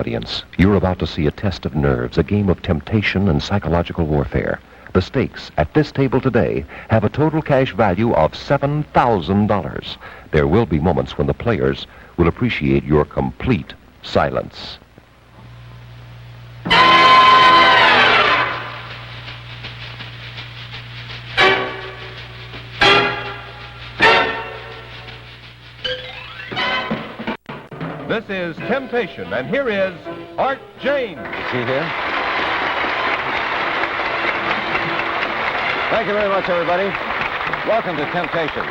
audience, you're about to see a test of nerves, a game of temptation and psychological warfare. The stakes at this table today have a total cash value of $7,000. There will be moments when the players will appreciate your complete silence. This is Temptation, and here is Art James. Is he here? Thank you very much, everybody. Welcome to Temptation.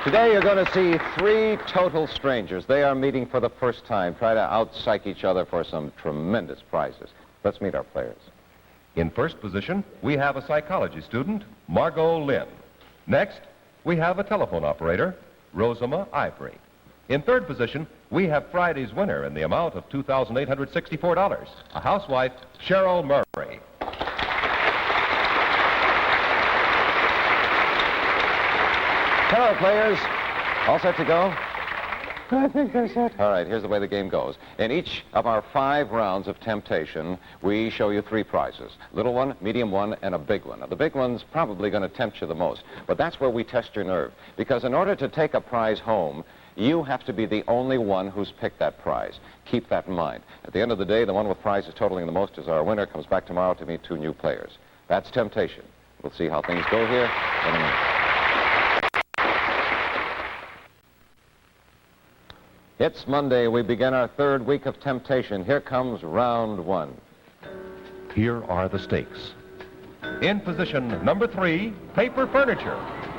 Today you're going to see three total strangers. They are meeting for the first time, try to out-psych each other for some tremendous prizes. Let's meet our players. In first position, we have a psychology student, Margot Lynn. Next, we have a telephone operator, Rosema Ivory. In third position, we have Friday's winner in the amount of $2,864, a housewife, Cheryl Murray. Hello, players. All set to go? I think they're set. All right, here's the way the game goes. In each of our 5 rounds of Temptation, we show you 3 prizes. Little one, medium one, and a big one. Now, the big one's probably going to tempt you the most, but that's where we test your nerve. Because in order to take a prize home, you have to be the only one who's picked that prize. Keep that in mind. At the end of the day, the one with prizes totaling the most is our winner. Comes back tomorrow to meet 2 new players. That's Temptation. We'll see how things go here in a minute. It's Monday. We begin our 3rd week of Temptation. Here comes round 1. Here are the stakes. In position number 3, paper furniture.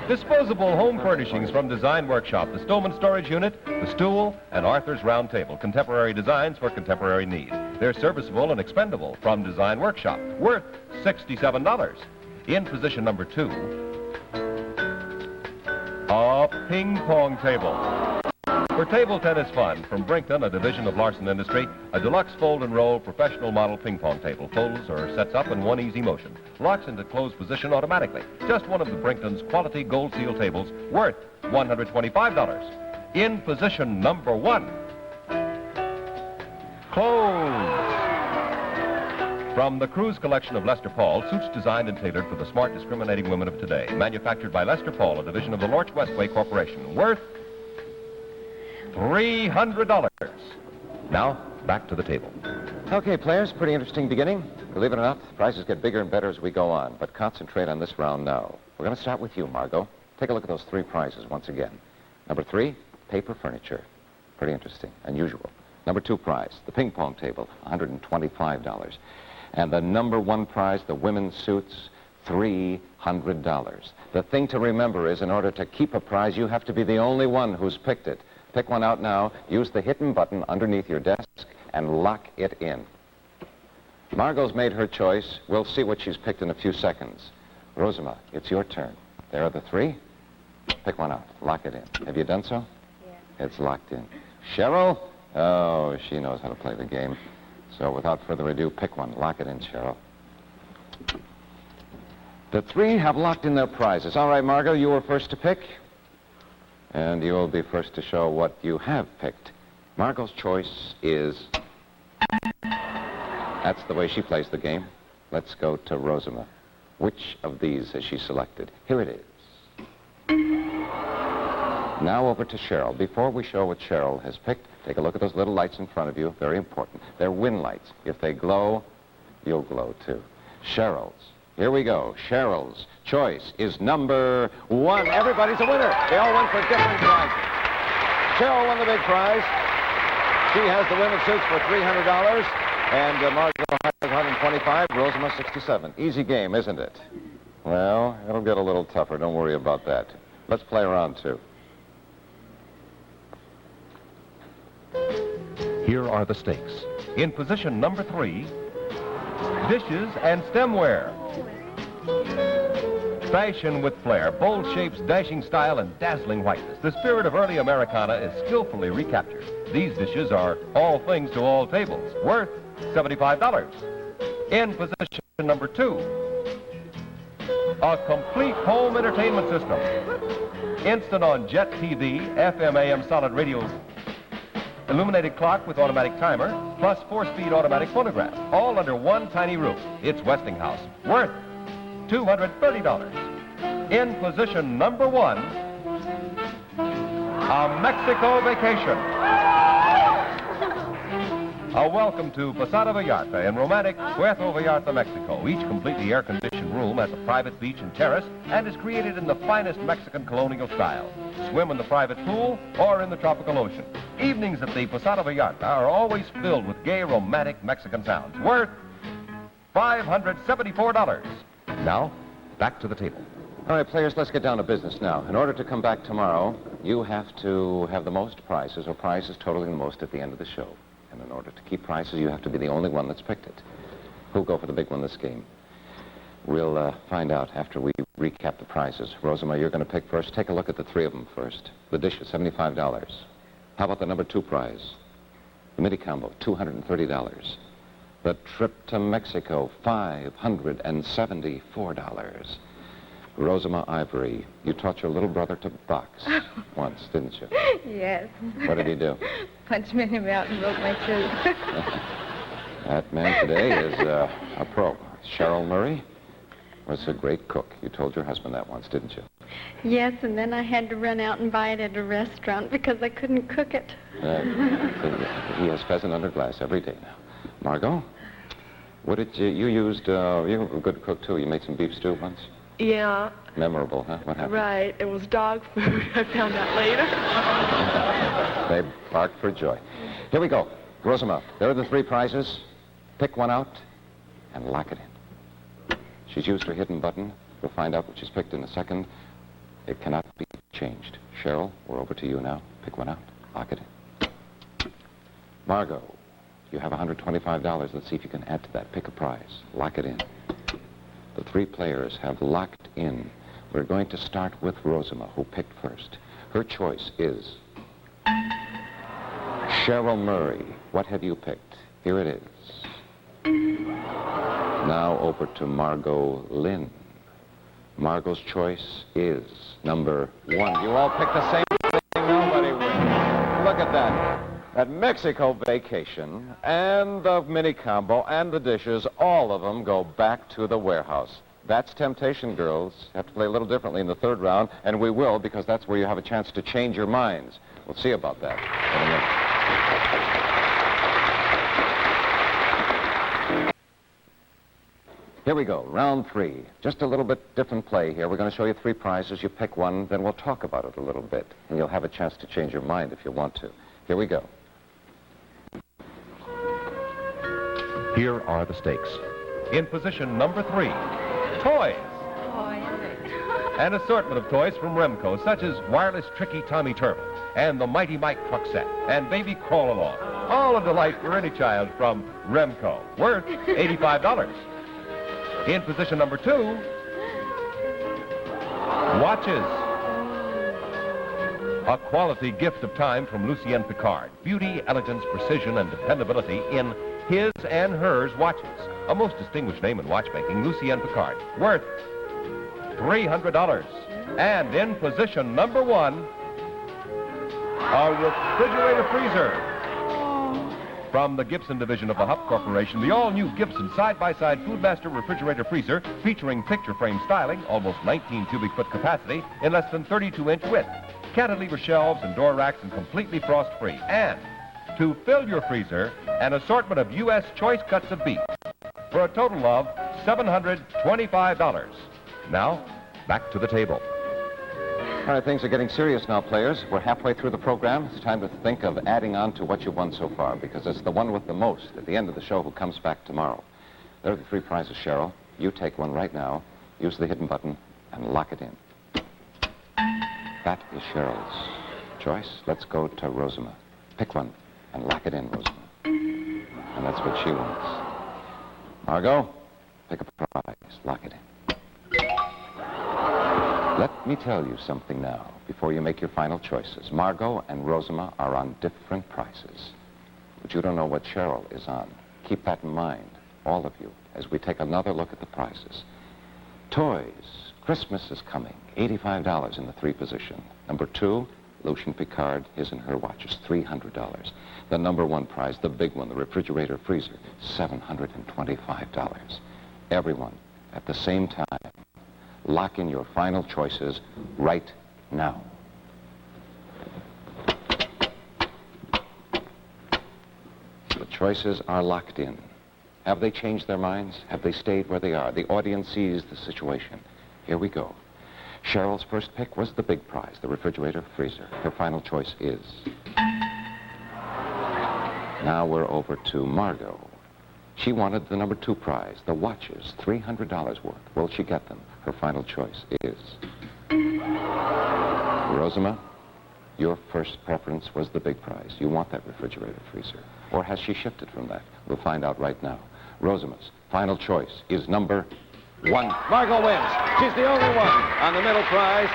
Disposable home furnishings from Design Workshop, the Stoneman Storage Unit, the stool, and Arthur's Round Table. Contemporary designs for contemporary needs. They're serviceable and expendable from Design Workshop, worth $67. In position number 2, a ping pong table. For table tennis fun, from Brinkton, a division of Larson Industry, a deluxe fold and roll professional model ping pong table folds or sets up in one easy motion. Locks into closed position automatically. Just one of the Brinkton's quality gold seal tables, worth $125. In position number 1, clothes. From the Cruise collection of Lester Paul, suits designed and tailored for the smart, discriminating women of today. Manufactured by Lester Paul, a division of the Lorch Westway Corporation, worth $300. Now, back to the table. Okay, players, pretty interesting beginning. Believe it or not, prizes get bigger and better as we go on, but concentrate on this round now. We're going to start with you, Margot. Take a look at those 3 prizes once again. Number 3, paper furniture. Pretty interesting, unusual. Number 2 prize, the ping pong table, $125. And the number 1 prize, the women's suits, $300. The thing to remember is, in order to keep a prize, you have to be the only one who's picked it. Pick one out now, use the hidden button underneath your desk, and lock it in. Margot's made her choice. We'll see what she's picked in a few seconds. Rosema, it's your turn. There are the 3. Pick one out. Lock it in. Have you done so? Yeah. It's locked in. Cheryl? Oh, she knows how to play the game. So without further ado, pick one. Lock it in, Cheryl. The 3 have locked in their prizes. All right, Margot, you were first to pick. And you'll be first to show what you have picked. Margot's choice is... That's the way she plays the game. Let's go to Rosema. Which of these has she selected? Here it is. Now over to Cheryl. Before we show what Cheryl has picked, take a look at those little lights in front of you. Very important. They're wind lights. If they glow, you'll glow too. Cheryl's. Here we go. Cheryl's choice is number 1. Everybody's a winner. They all went for different prizes. Cheryl won the big prize. She has the women's suits for $300. And Margot has $125. Rosema, $67. Easy game, isn't it? Well, it'll get a little tougher. Don't worry about that. Let's play round 2. Here are the stakes. In position number 3, dishes and stemware. Fashion with flair, bold shapes, dashing style, and dazzling whiteness. The spirit of early Americana is skillfully recaptured. These dishes are all things to all tables, worth $75. In position number 2, a complete home entertainment system. Instant on Jet TV, FM, AM solid radio illuminated clock with automatic timer, plus 4-speed automatic phonograph, all under one tiny roof. It's Westinghouse, worth $230. In position number 1, a Mexico vacation. A welcome to Posada Vallarta in romantic Puerto Vallarta, Mexico. Each completely air-conditioned room has a private beach and terrace and is created in the finest Mexican colonial style. Swim in the private pool or in the tropical ocean. Evenings at the Posada Vallarta are always filled with gay, romantic Mexican sounds. Worth $574. Now, back to the table. All right, players, let's get down to business now. In order to come back tomorrow, you have to have the most prizes, or prizes totaling the most at the end of the show. And in order to keep prizes, you have to be the only one that's picked it. Who'll go for the big one this game? We'll find out after we recap the prizes. Rosamond, you're going to pick first. Take a look at the three of them first. The dish is $75. How about the number 2 prize? The mini combo, $230. The trip to Mexico, $574. Rosamond Ivory, you taught your little brother to box once, didn't you? Yes. What did he do? Punched me in the mouth and broke my tooth. That man today is a pro. Cheryl Murray was a great cook. You told your husband that once, didn't you? Yes, and then I had to run out and buy it at a restaurant because I couldn't cook it. He has pheasant under glass every day now. Margot, what did you used, you're a good cook too. You made some beef stew once? Yeah. Memorable, huh? What happened? Right. It was dog food. I found out later. They barked for joy. Here we go. Rosamond, there are the 3 prizes. Pick one out and lock it in. She's used her hidden button. We'll find out what she's picked in a second. It cannot be changed. Cheryl, we're over to you now. Pick one out. Lock it in. Margot, you have $125. Let's see if you can add to that. Pick a prize. Lock it in. The 3 players have locked in. We're going to start with Rosamond, who picked first. Her choice is Cheryl Murray. What have you picked? Here it is. Now over to Margot Lynn. Margot's choice is number 1. You all picked the same thing. Nobody wins. Look at that. That Mexico vacation and the mini combo and the dishes, all of them go back to the warehouse. That's temptation, girls. You have to play a little differently in the 3rd round, and we will, because that's where you have a chance to change your minds. We'll see about that. Here we go, round 3. Just a little bit different play here. We're going to show you 3 prizes. You pick one, then we'll talk about it a little bit, and you'll have a chance to change your mind if you want to. Here we go. Here are the stakes. In position number 3, toys. An assortment of toys from Remco, such as wireless tricky Tommy Turtle and the Mighty Mike truck set and Baby Crawl Along. All a delight for any child from Remco. Worth $85. In position number 2, watches. A quality gift of time from Lucien Picard. Beauty, elegance, precision, and dependability in his and hers watches. A most distinguished name in watchmaking, Lucien Picard. Worth $300. And in position number 1, a refrigerator freezer. From the Gibson division of the Hupp Corporation, the all-new Gibson side-by-side Foodmaster refrigerator freezer featuring picture frame styling, almost 19 cubic foot capacity in less than 32-inch width. Cantilever shelves and door racks and completely frost-free. And to fill your freezer, an assortment of U.S. choice cuts of beef for a total of $725. Now, back to the table. All right, things are getting serious now, players. We're halfway through the program. It's time to think of adding on to what you've won so far, because it's the one with the most at the end of the show who comes back tomorrow. There are the 3 prizes, Cheryl. You take one right now, use the hidden button, and lock it in. That is Cheryl's choice. Let's go to Rosamond. Pick one and lock it in, Rosamond. And that's what she wants. Margot, pick a prize. Lock it in. Let me tell you something now, before you make your final choices. Margot and Rosamond are on different prices. But you don't know what Cheryl is on. Keep that in mind, all of you, as we take another look at the prices. Toys. Christmas is coming. $85 in the 3 position. Number 2, Lucien Picard, his and her watches, $300. The number one prize, the big one, the refrigerator freezer, $725. Everyone, at the same time, lock in your final choices right now. The choices are locked in. Have they changed their minds? Have they stayed where they are? The audience sees the situation. Here we go. Cheryl's first pick was the big prize, the refrigerator freezer. Her final choice is... Now we're over to Margot. She wanted the number two prize, the watches, $300 worth. Will she get them? Her final choice is... Rosema, your first preference was the big prize. You want that refrigerator freezer. Or has she shifted from that? We'll find out right now. Rosema's final choice is number one. Margot wins. She's the only one on the middle prize.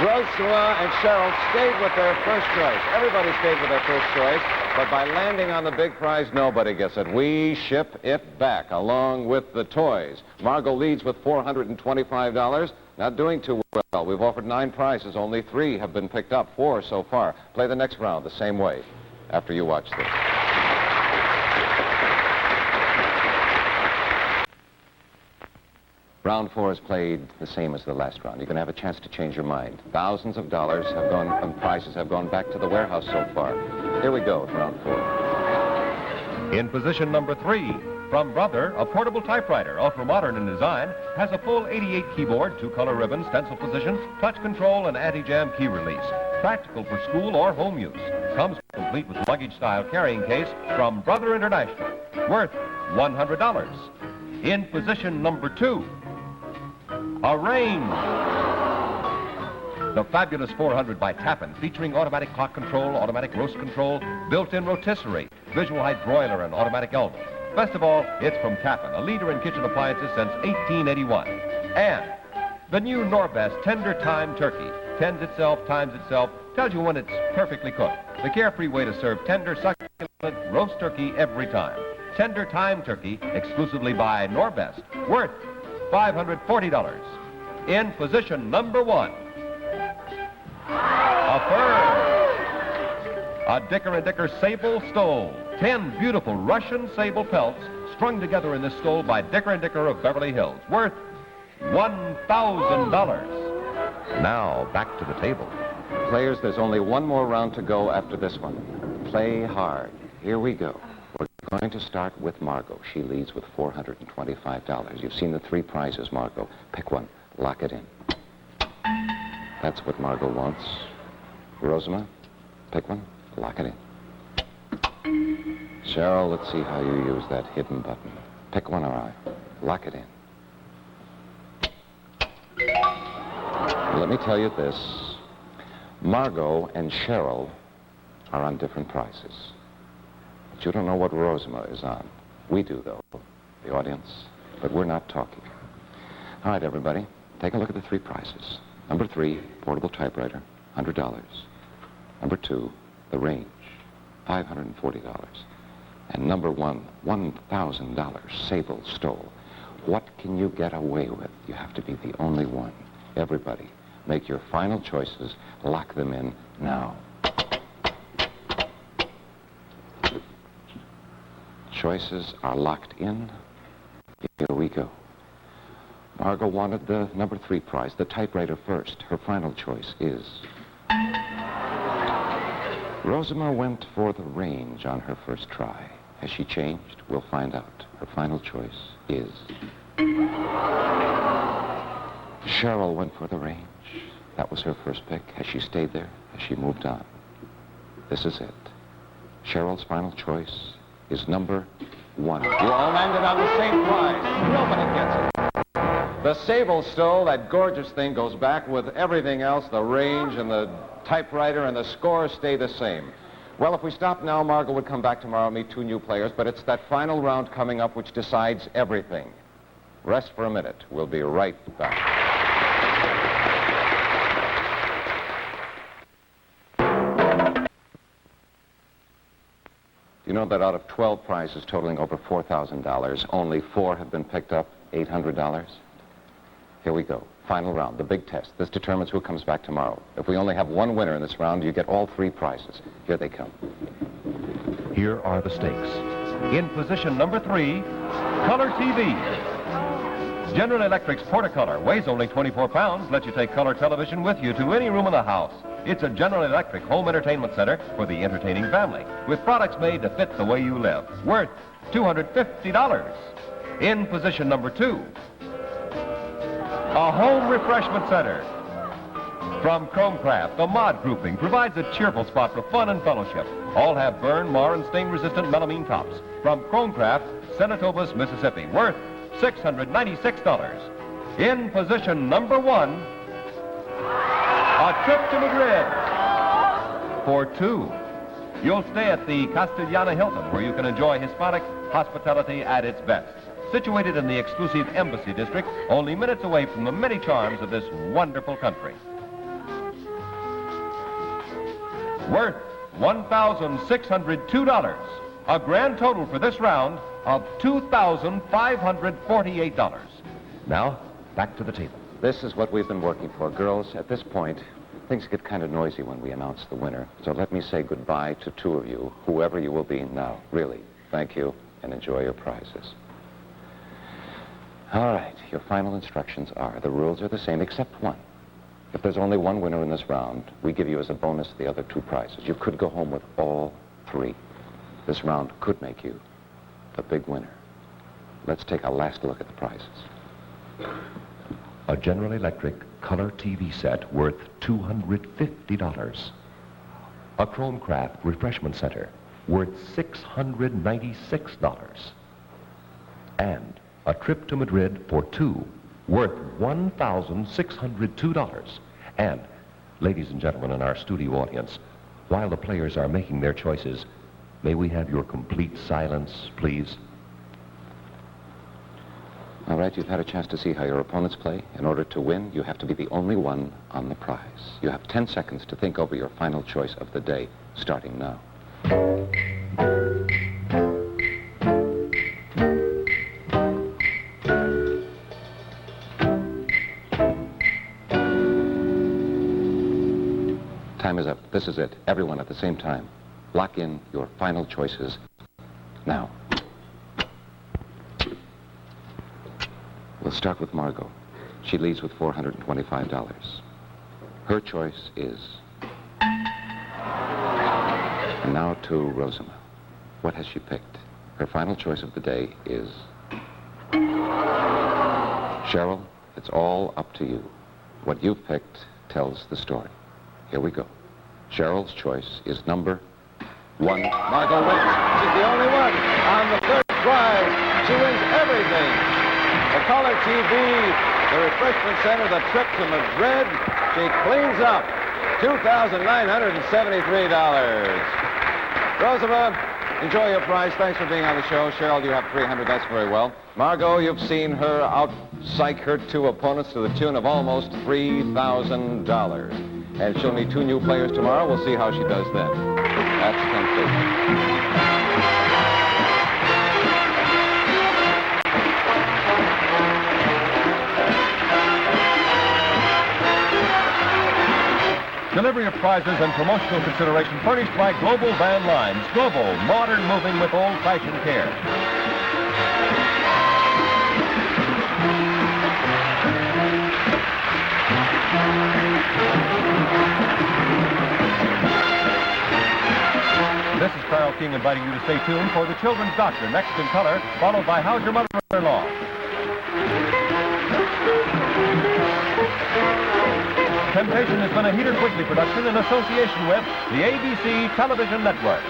Rosema and Cheryl stayed with their first choice. Everybody stayed with their first choice. But by landing on the big prize, nobody gets it. We ship it back along with the toys. Margot leads with $425. Not doing too well. We've offered 9 prizes. Only 3 have been picked up. 4 so far. Play the next round the same way after you watch this. Round 4 is played the same as the last round. You're going to have a chance to change your mind. Thousands of dollars have gone, and prizes have gone back to the warehouse so far. Here we go with round 4. In position number 3, from Brother, a portable typewriter, ultra-modern in design, has a full 88 keyboard, 2-color ribbon, stencil position, touch control, and anti-jam key release. Practical for school or home use. Comes complete with luggage-style carrying case from Brother International, worth $100. In position number 2, a range. The fabulous 400 by Tappan, featuring automatic pot control, automatic roast control, built-in rotisserie, visual height broiler, and automatic elbow. Best of all, it's from Tappan, a leader in kitchen appliances since 1881. And the new Norbest Tender Time Turkey. Tends itself, times itself, tells you when it's perfectly cooked. The carefree way to serve tender, succulent roast turkey every time. Tender Time Turkey, exclusively by Norbest, worth $540. In position number 1, a fern. A Dicker & Dicker sable stole. 10 beautiful Russian sable pelts strung together in this stole by Dicker & Dicker of Beverly Hills, worth $1,000. Now, back to the table. Players, there's only one more round to go after this one. Play hard. Here we go. We're going to start with Margot. She leads with $425. You've seen the 3 prizes, Margot. Pick one. Lock it in. That's what Margot wants. Rosema, pick one. Lock it in. Cheryl, let's see how you use that hidden button. Pick one, all right. Lock it in. Let me tell you this. Margot and Cheryl are on different prices. But you don't know what Rosema is on. We do, though, the audience. But we're not talking. All right, everybody, take a look at the 3 prizes. Number 3, portable typewriter, $100. Number 2, the range, $540. And number 1, $1,000, sable stole. What can you get away with? You have to be the only one. Everybody, make your final choices. Lock them in now. Choices are locked in. Here we go. Margot wanted the number 3 prize, the typewriter first. Her final choice is... Rosema went for the range on her first try. Has she changed? We'll find out. Her final choice is... Cheryl went for the range. That was her first pick. Has she stayed there? Has she moved on? This is it. Cheryl's final choice is number 1. You all landed on the same prize. Nobody gets it. The sable stole, that gorgeous thing, goes back with everything else. The range and the typewriter and the scores stay the same. Well, if we stop now, Margot would come back tomorrow and meet 2 new players, but it's that final round coming up which decides everything. Rest for a minute. We'll be right back. You know that out of 12 prizes totaling over $4,000, only 4 have been picked up $800? Here we go. Final round, the big test. This determines who comes back tomorrow. If we only have one winner in this round, you get all three prizes. Here they come. Here are the stakes. In position number 3, color TV. General Electric's Portacolor weighs only 24 pounds, lets you take color television with you to any room in the house. It's a General Electric home entertainment center for the entertaining family, with products made to fit the way you live, worth $250. In position number 2, a home refreshment center. From Chromecraft, the mod grouping provides a cheerful spot for fun and fellowship. All have burn, mar, and stain-resistant melamine tops. From Chromecraft, Senatobus, Mississippi, worth $696. In position number 1, a trip to Madrid for 2. You'll stay at the Castellana Hilton, where you can enjoy Hispanic hospitality at its best. Situated in the exclusive Embassy District, only minutes away from the many charms of this wonderful country. Worth $1,602. A grand total for this round of $2,548. Now, back to the table. This is what we've been working for. Girls, at this point, things get kind of noisy when we announce the winner. So let me say goodbye to 2 of you, whoever you will be now. Really, thank you, and enjoy your prizes. All right, your final instructions are, the rules are the same except one. If there's only one winner in this round, we give you as a bonus the other 2 prizes. You could go home with all 3. This round could make you the big winner. Let's take a last look at the prizes. A General Electric color TV set worth $250. A Chromecraft refreshment center worth $696. And a trip to Madrid for 2 worth $1,602. And, ladies and gentlemen in our studio audience, while the players are making their choices, may we have your complete silence, please? All right, you've had a chance to see how your opponents play. In order to win, you have to be the only one on the prize. You have 10 seconds to think over your final choice of the day, starting now. Time is up. This is it. Everyone at the same time. Lock in your final choices now. We'll start with Margot. She leads with $425. Her choice is... And now to Rosamond. What has she picked? Her final choice of the day is... Cheryl, it's all up to you. What you've picked tells the story. Here we go. Cheryl's choice is number 1. Margot wins. She's the only one on the 3rd prize. She wins everything. The color TV, the refreshment center, the trip to Madrid. She cleans up $2,973. Rosamond, enjoy your prize. Thanks for being on the show. Cheryl, you have $300. That's very well. Margot, you've seen her out-psych her 2 opponents to the tune of almost $3,000. And she'll meet 2 new players tomorrow. We'll see how she does then. That's complete. Delivery of prizes and promotional consideration furnished by Global Van Lines. Global, modern moving with old-fashioned care. This is Carl King inviting you to stay tuned for The Children's Doctor, next in color, followed by How's Your Mother-in-Law? Temptation has been a Heater Quickly production in association with the ABC Television Network.